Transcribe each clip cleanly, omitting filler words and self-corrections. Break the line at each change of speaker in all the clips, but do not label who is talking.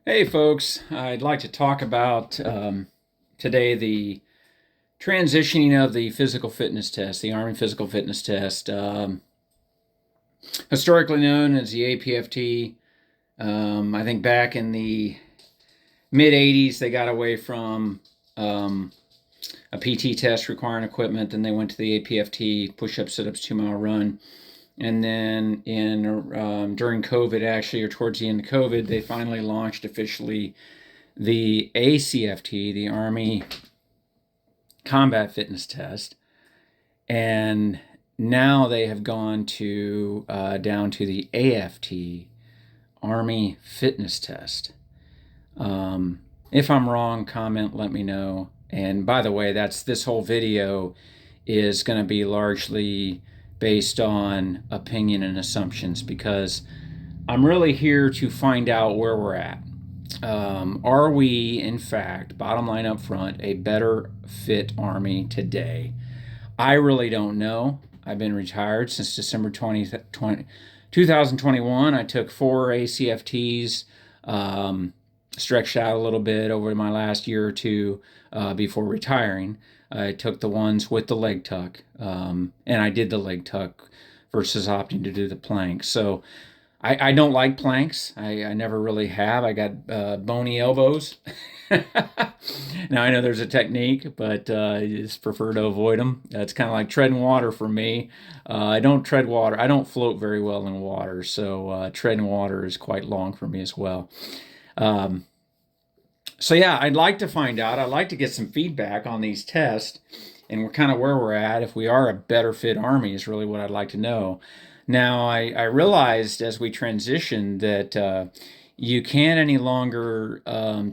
Hey folks, I'd like to talk about today the transitioning of the physical fitness test, the Army physical fitness test, historically known as the APFT. I think back in the mid 80s, they got away from a PT test requiring equipment, then they went to the APFT, push up, sit ups, 2 mile run. And then during COVID, actually, or towards the end of COVID, they finally launched officially the ACFT, the Army Combat Fitness Test, and now they have gone to down to the AFT, Army Fitness Test. If I'm wrong, comment, let me know. And by the way, this whole video is going to be largely based on opinion and assumptions because I'm really here to find out where we're at. Are we, in fact, bottom line up front, a better fit Army today? I really don't know. I've been retired since December 2021. I took 4 ACFTs, stretched out a little bit over my last year or two before retiring. I took the ones with the leg tuck, and I did the leg tuck versus opting to do the plank. So I don't like planks. I never really have. I got bony elbows. Now I know there's a technique, but I just prefer to avoid them. It's kind of like treading water for me. I don't tread water. I don't float very well in water, so treading water is quite long for me as well. Um, so yeah, I'd like to find out. I'd like to get some feedback on these tests, and we're kind of where we're at. If we are a better fit Army is really what I'd like to know. Now, I realized as we transitioned that you can't any longer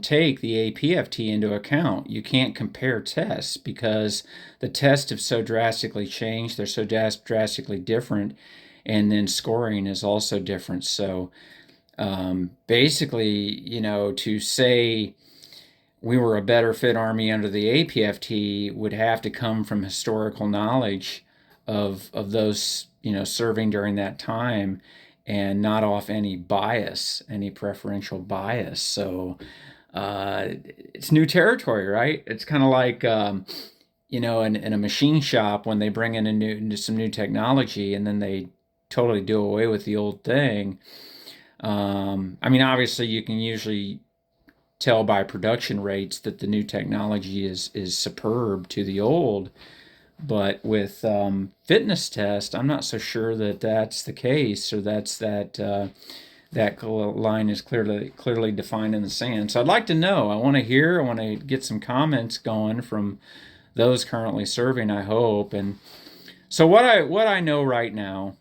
take the APFT into account. You can't compare tests because the tests have so drastically changed. They're so drastically different, and then scoring is also different. So basically, to say we were a better fit Army under the APFT would have to come from historical knowledge of those serving during that time, and not off any bias, any preferential bias. So it's new territory, right? It's kind of like in a machine shop when they bring in some new technology and then they totally do away with the old thing. I mean, obviously, you can usually tell by production rates that the new technology is superb to the old. But with fitness test, I'm not so sure that that's the case, or that line is clearly defined in the sand. So I'd like to know. I want to hear. I want to get some comments going from those currently serving, I hope. And so what I know right now,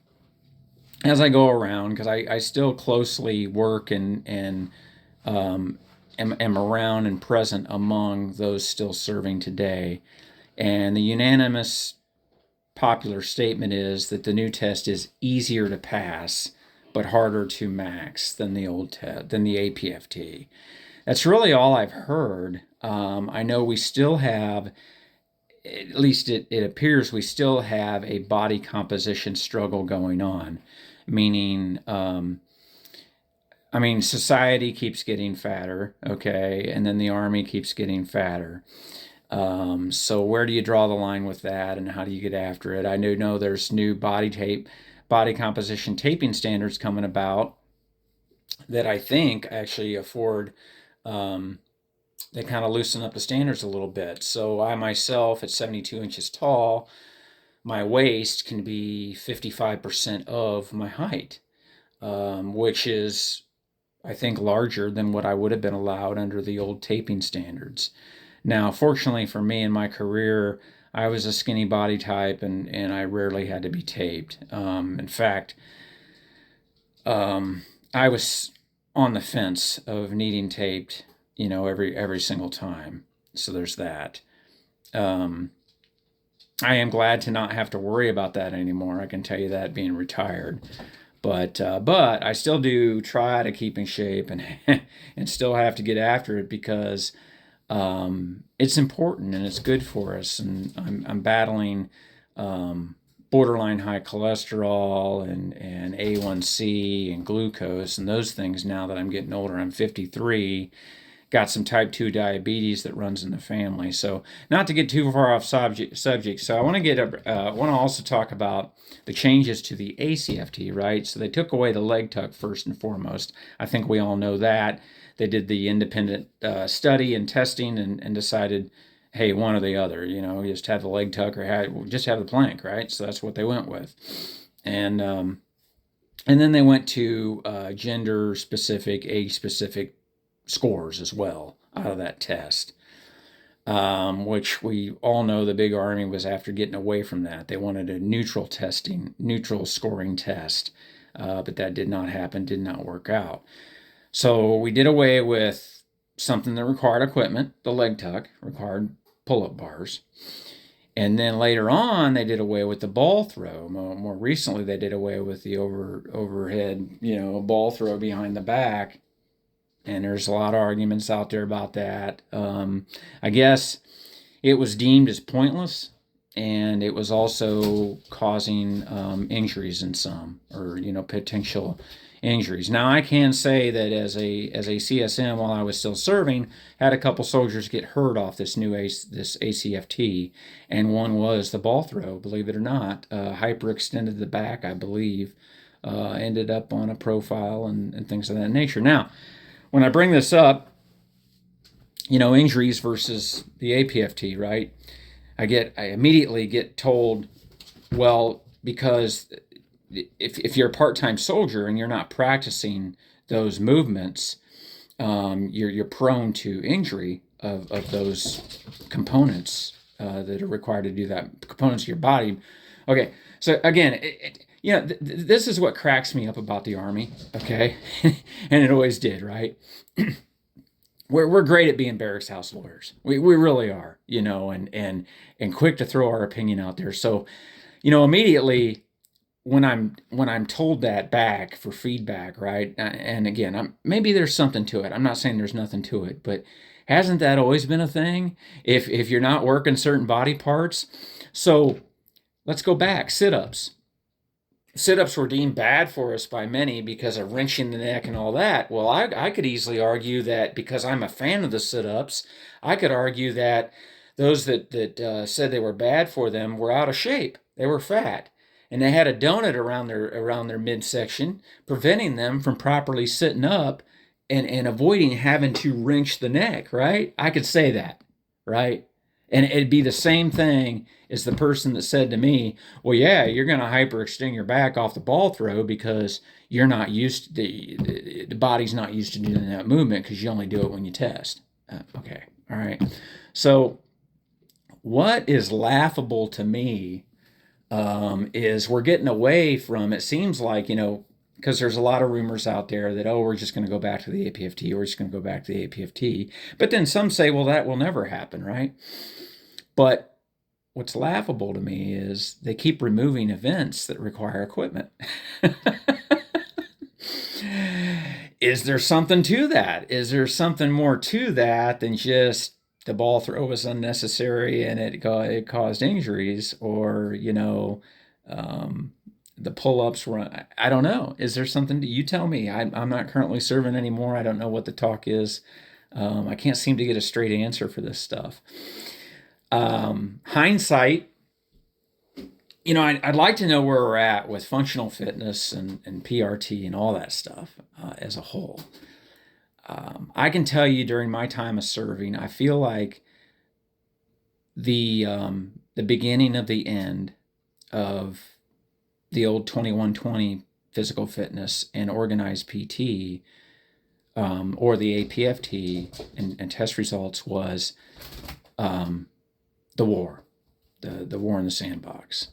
as I go around, because I still closely work and am around and present among those still serving today. And the unanimous popular statement is that the new test is easier to pass but harder to max than the old test, than the APFT. That's really all I've heard. I know we still have, at least it appears we still have a body composition struggle going on, meaning I mean, society keeps getting fatter, okay, and then the Army keeps getting fatter. So where do you draw the line with that, and how do you get after it? I do know there's new body composition taping standards coming about that I think actually afford, they kind of loosen up the standards a little bit. So I myself, at 72 inches tall, my waist can be 55% of my height, which is, I think, larger than what I would have been allowed under the old taping standards. Now, fortunately for me in my career, I was a skinny body type, and I rarely had to be taped. In fact, I was on the fence of needing taped, every single time. So there's that. I am glad to not have to worry about that anymore. I can tell you that, being retired. But I still do try to keep in shape and and still have to get after it because it's important and it's good for us. And I'm battling borderline high cholesterol and A1C and glucose and those things. Now that I'm getting older, I'm 53, got some type 2 diabetes that runs in the family. So not to get too far off subject. So I want to also talk about the changes to the ACFT, right? So they took away the leg tuck first and foremost. I think we all know that. They did the independent study and testing and decided, hey, one or the other, you just have the leg tuck or just have the plank, right? So that's what they went with. And then they went to gender specific, age specific scores as well out of that test, which we all know the big Army was after getting away from that. They wanted a neutral scoring test, but that did not happen, did not work out. So we did away with something that required equipment, the leg tuck, required pull-up bars. And then later on, they did away with the ball throw. More recently, they did away with the overhead, ball throw behind the back. And there's a lot of arguments out there about that. I guess it was deemed as pointless, and it was also causing injuries in some, or potential injuries. Now I can say that as a CSM, while I was still serving, had a couple soldiers get hurt off this this ACFT, and one was the ball throw. Believe it or not, hyperextended the back, I believe, ended up on a profile and things of that nature. Now, when I bring this up, injuries versus the APFT, right? I immediately get told, well, because if you're a part-time soldier and you're not practicing those movements, you're prone to injury of those components that are required to do that, components of your body. Okay, so again, this is what cracks me up about the Army, okay? And it always did, right? We're great at being barracks house lawyers. We really are, and quick to throw our opinion out there. So, immediately when I'm told that back for feedback, right? And again, maybe there's something to it. I'm not saying there's nothing to it, but hasn't that always been a thing? If you're not working certain body parts, so let's go back. Sit-ups. Sit-ups were deemed bad for us by many because of wrenching the neck and all that. Well, I could easily argue that because I'm a fan of the sit-ups, I could argue that those that said they were bad for them were out of shape. They were fat. And they had a donut around their midsection, preventing them from properly sitting up and avoiding having to wrench the neck, right? I could say that, right? And it'd be the same thing as the person that said to me, well, yeah, you're going to hyperextend your back off the ball throw because you're not used to, the body's not used to doing that movement because you only do it when you test. Okay, all right. So what is laughable to me is we're getting away from, it seems like, because there's a lot of rumors out there that, we're just going to go back to the APFT, we're just going to go back to the APFT. But then some say, well, that will never happen, right? But what's laughable to me is they keep removing events that require equipment. Is there something to that? Is there something more to that than just the ball throw was unnecessary and it caused injuries, or the pull-ups were, I don't know. Is there something, you tell me. I'm not currently serving anymore. I don't know what the talk is. I can't seem to get a straight answer for this stuff. Hindsight, I'd like to know where we're at with functional fitness and PRT and all that stuff as a whole. I can tell you during my time of serving, I feel like the beginning of the end of the old 2120 physical fitness and organized PT, or the APFT and test results was the war, the war in the sandbox,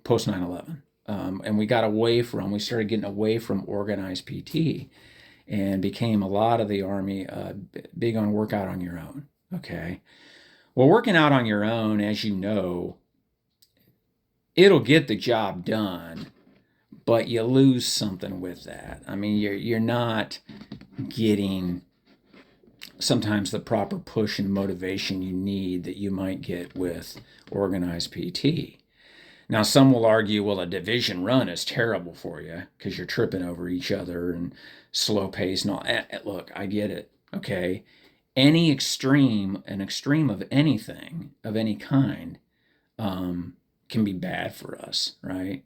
post 9/11. And we started getting away from organized PT and became a lot of the Army big on workout on your own, okay? Well, working out on your own, as you know, it'll get the job done, but you lose something with that. I mean, you're not getting sometimes the proper push and motivation you need that you might get with organized PT. Now, some will argue, well, a division run is terrible for you because you're tripping over each other and slow pace and all. Look, I get it. Okay. Any extreme, an extreme of anything, of any kind, can be bad for us, right?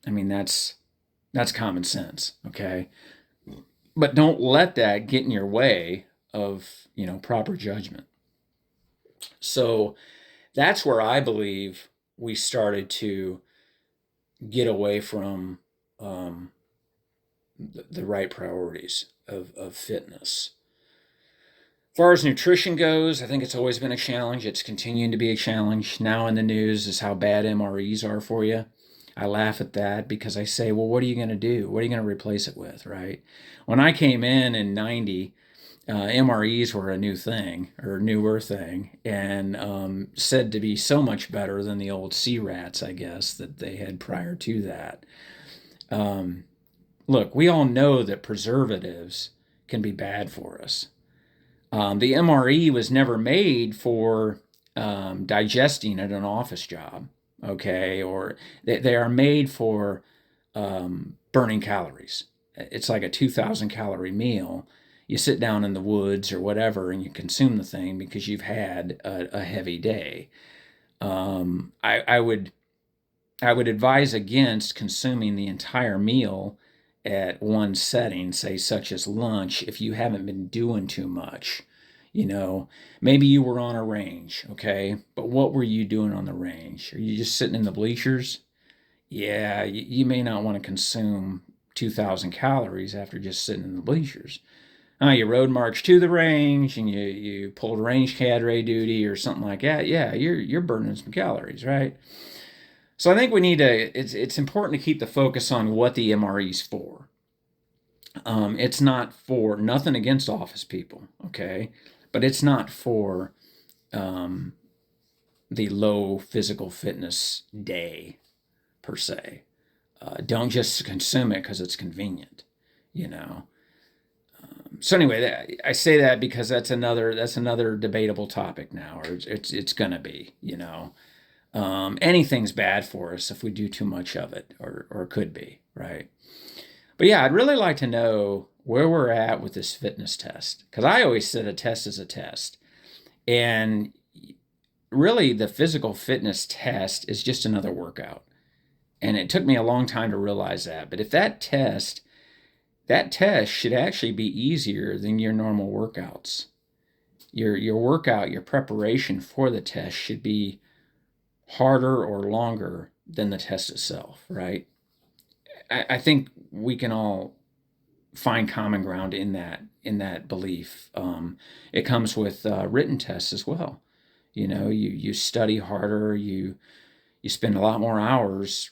I mean, that's common sense. Okay. But don't let that get in your way of, proper judgment. So that's where I believe we started to get away from the right priorities of fitness. As far as nutrition goes, I think it's always been a challenge. It's continuing to be a challenge. Now in the news is how bad MREs are for you. I laugh at that because I say, well, what are you going to do? What are you going to replace it with, right? When I came in 90, MREs were a new thing or newer thing, and said to be so much better than the old C-rats, I guess, that they had prior to that. Look, we all know that preservatives can be bad for us. The MRE was never made for digesting at an office job, okay? Or they are made for burning calories. It's like a 2,000 calorie meal. You sit down in the woods or whatever and you consume the thing because you've had a heavy day. I would advise against consuming the entire meal at one setting, say such as lunch, if you haven't been doing too much. Maybe you were on a range, okay? But what were you doing on the range? Are you just sitting in the bleachers? Yeah, you may not want to consume 2,000 calories after just sitting in the bleachers. You road march to the range and you pulled range cadre duty or something like that. Yeah, you're burning some calories, right? So I think we need to. It's important to keep the focus on what the MRE's for. It's not for nothing against office people, okay, but it's not for the low physical fitness day per se. Don't just consume it because it's convenient, you know. So anyway, I say that because that's another debatable topic now, or it's gonna be, anything's bad for us if we do too much of it, or could be, right? But yeah, I'd really like to know where we're at with this fitness test, because I always said a test is a test, and really the physical fitness test is just another workout, and it took me a long time to realize that. But if that test should actually be easier than your normal workouts. Your workout, your preparation for the test should be harder or longer than the test itself, right? I think we can all find common ground in that belief. It comes with written tests as well. You study harder, you spend a lot more hours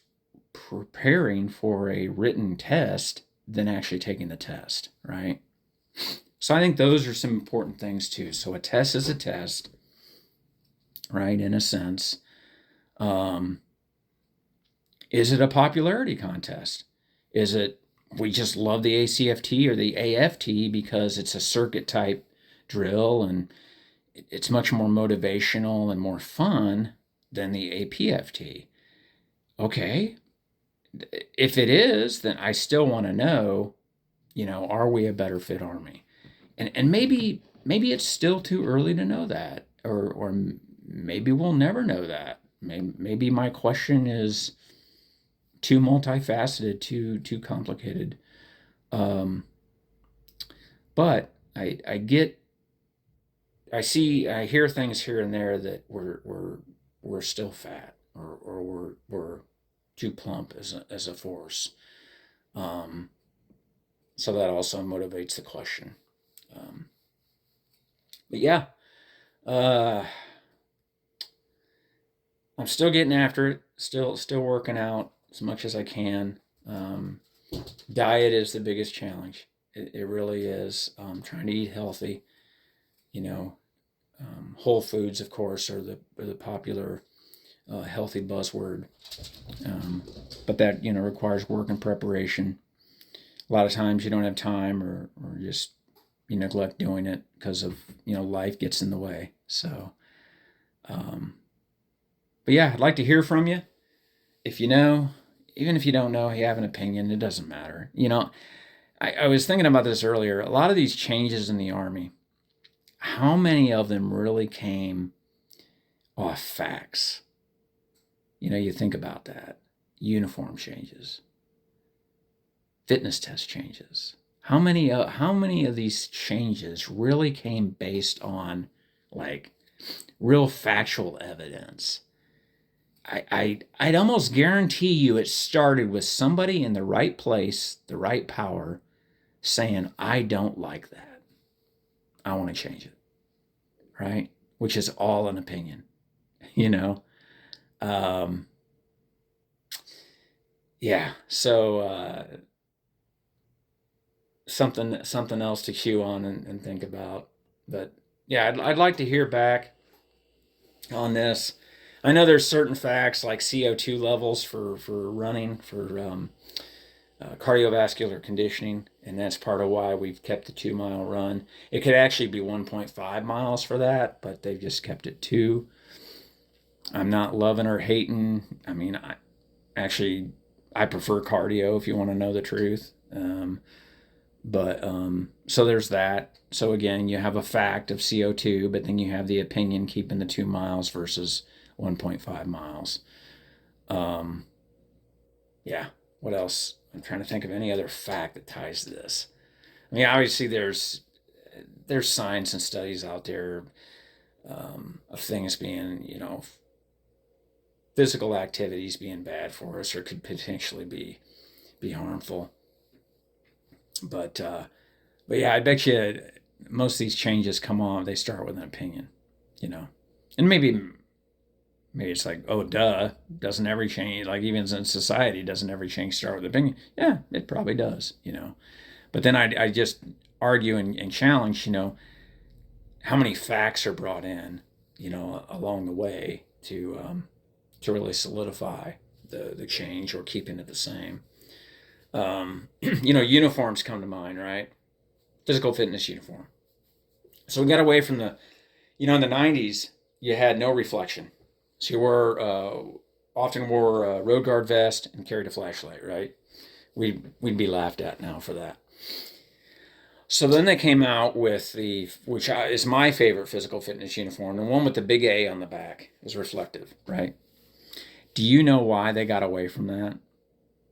preparing for a written test than actually taking the test, right? So I think those are some important things too. So a test is a test, right, in a sense. Is it a popularity contest? Is it we just love the ACFT or the AFT because it's a circuit type drill and it's much more motivational and more fun than the APFT? Okay, if it is, then I still want to know, are we a better fit Army? And maybe it's still too early to know that, or maybe we'll never know that. Maybe my question is too multifaceted, too complicated. But I hear things here and there that we're still fat, or we're too plump as a force. So that also motivates the question. But yeah, I'm still getting after it. Still working out as much as I can. Diet is the biggest challenge. It really is. Trying to eat healthy. Whole foods, of course, are the popular healthy buzzword. But that requires work and preparation. A lot of times you don't have time, or just you neglect doing it because of life gets in the way. So, but yeah, I'd like to hear from you. if you know, even if you don't know, you have an opinion, it doesn't matter. I was thinking about this earlier. A lot of these changes in the Army, how many of them really came off facts? You think about that. Uniform changes, fitness test changes. How many of these changes really came based on like real factual evidence? I'd almost guarantee you it started with somebody in the right place, the right power, saying, I don't like that. I want to change it. Right? Which is all an opinion, you know? Um, yeah. So, something else to chew on and think about. But yeah, I'd like to hear back on this. I know there's certain facts like CO2 levels for running, for cardiovascular conditioning, and that's part of why we've kept the 2 mile run. It could actually be 1.5 miles for that, but they've just kept it 2. I'm not loving or hating. I mean, I prefer cardio if you want to know the truth. But so there's that. So again, you have a fact of CO2, but then you have the opinion keeping the 2 miles versus 1.5 miles. Yeah. What else? I'm trying to think of any other fact that ties to this. I mean, obviously there's science and studies out there of things being, physical activities being bad for us or could potentially be harmful. But yeah, I bet you most of these changes come on. They start with an opinion, and maybe it's like, oh, duh, doesn't every change, like even in society, doesn't every change start with opinion? Yeah, it probably does. But then I just argue and challenge, how many facts are brought in, along the way to really solidify the change or keeping it the same. Uniforms come to mind, right? Physical fitness uniform. So we got away from in the 90s, you had no reflection. So you often wore a road guard vest and carried a flashlight, right? We'd be laughed at now for that. So then they came out with which is my favorite physical fitness uniform, the one with the big A on the back is reflective, right? Do you know why they got away from that?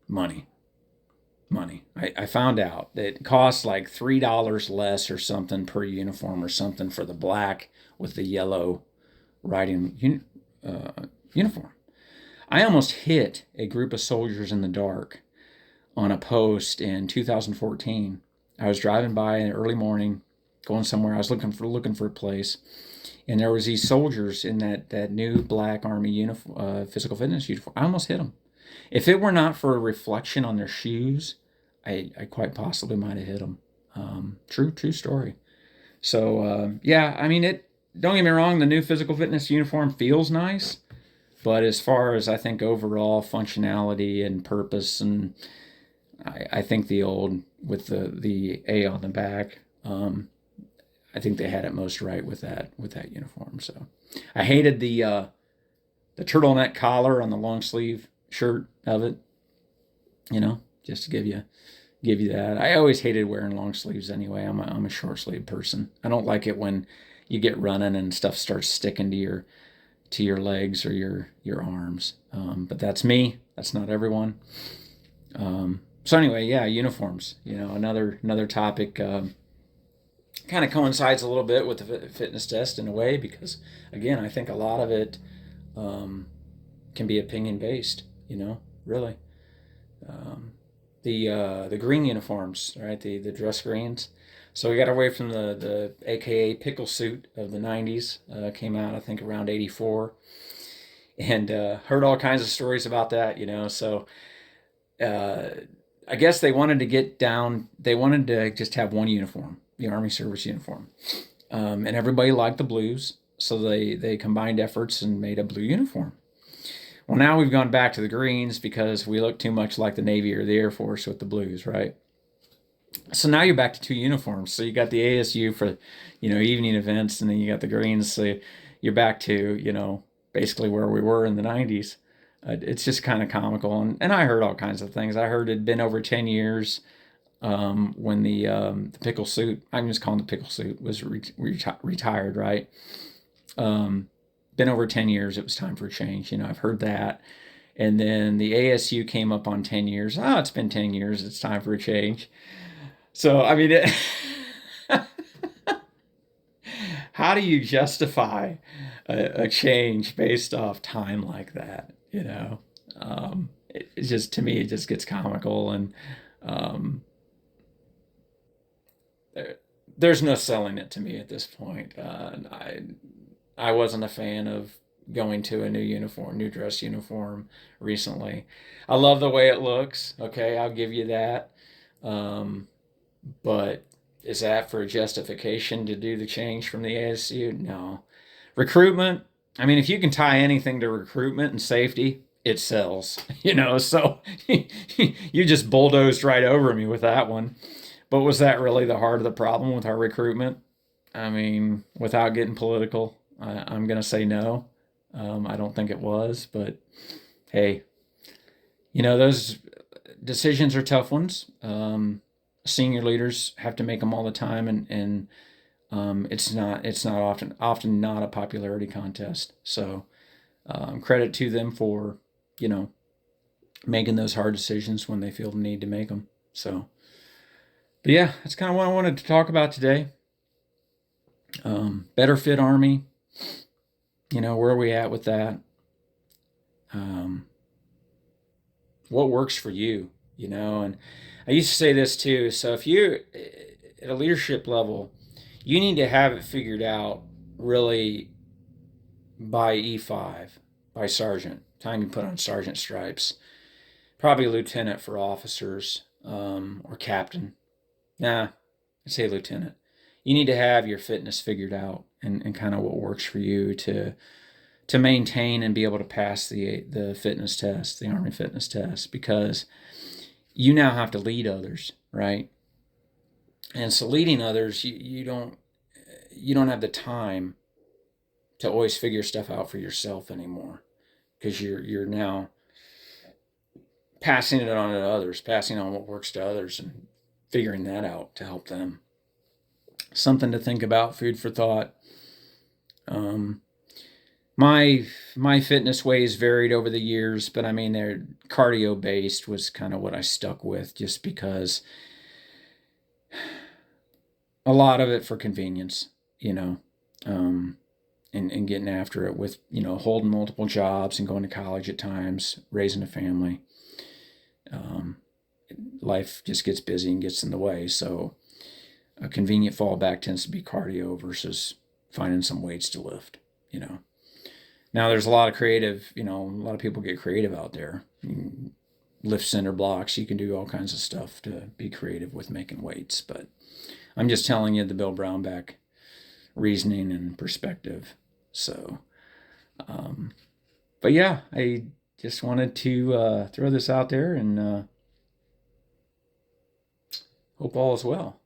Money. I found out that it costs like $3 less or something per uniform or something for the black with the yellow riding uniform. I almost hit a group of soldiers in the dark on a post in 2014. I was driving by in the early morning, going somewhere. I was looking for a place, and there was these soldiers in that new black Army uniform, physical fitness uniform. I almost hit them. If it were not for a reflection on their shoes, I quite possibly might have hit them. True story. So yeah, I mean it. Don't get me wrong, the new physical fitness uniform feels nice, but as far as I think overall functionality and purpose, and I think the old with the A on the back, I think they had it most right with that uniform. So I hated the turtleneck collar on the long sleeve shirt of it. Just to give you that. I always hated wearing long sleeves anyway. I'm a short sleeve person. I don't like it when you get running and stuff starts sticking to your legs or your arms. But that's me. That's not everyone. So anyway, yeah, uniforms. Another topic. Kind of coincides a little bit with the fitness test in a way because, again, I think a lot of it can be opinion based. Really. The green uniforms, right? The dress greens. So we got away from the AKA pickle suit of the 90s. Came out I think around 84, and heard all kinds of stories about that. So I guess they wanted to get down. They wanted to just have one uniform, the Army service uniform, and everybody liked the blues. So they combined efforts and made a blue uniform. Well, now we've gone back to the greens because we look too much like the Navy or the Air Force with the blues, right? So now you're back to 2 uniforms. So you got the ASU for, evening events, and then you got the greens. So you're back to, basically where we were in the 90s. It's just kind of comical. And I heard all kinds of things. I heard it'd been over 10 years when the pickle suit, I'm just calling the pickle suit, was retired, right? Been over 10 years. It was time for a change. I've heard that. And then the ASU came up on 10 years. Oh, it's been 10 years. It's time for a change. So, I mean, how do you justify a change based off time like that? It just, to me, it just gets comical. And um, there, there's no selling it to me at this point. I wasn't a fan of going to a new dress uniform recently. I love the way it looks. Okay, I'll give you that. Um, but is that for justification to do the change from the ASU? No. Recruitment, I mean, if you can tie anything to recruitment and safety, it sells, so you just bulldozed right over me with that one. But was that really the heart of the problem with our recruitment? I mean, without getting political, I'm going to say no. I don't think it was, but hey, those decisions are tough ones. Senior leaders have to make them all the time, and it's not often not a popularity contest. So credit to them for you know making those hard decisions when they feel the need to make them. So, but yeah, that's kind of what I wanted to talk about today. Better fit Army. Where are we at with that? Um, what works for you? And I used to say this too. So if you're at a leadership level, you need to have it figured out really by E5, by sergeant, time you put on sergeant stripes, probably lieutenant for officers, or captain. Nah, I'd say lieutenant. You need to have your fitness figured out, and kind of what works for you to maintain and be able to pass the fitness test, the Army fitness test, because you now have to lead others, right? And so leading others, you don't have the time to always figure stuff out for yourself anymore, because you're now passing it on to others, passing on what works to others, and figuring that out to help them. Something to think about, food for thought. Um, my fitness ways varied over the years, but I mean, they're cardio based was kind of what I stuck with, just because a lot of it for convenience, you know, um, and getting after it with, holding multiple jobs and going to college at times, raising a family. Um, Life just gets busy and gets in the way. So a convenient fallback tends to be cardio versus finding some weights to lift. Now there's a lot of creative, a lot of people get creative out there. You can lift center blocks. You can do all kinds of stuff to be creative with making weights. But I'm just telling you the Bill Brownback reasoning and perspective. So, but yeah, I just wanted to throw this out there, and hope all is well.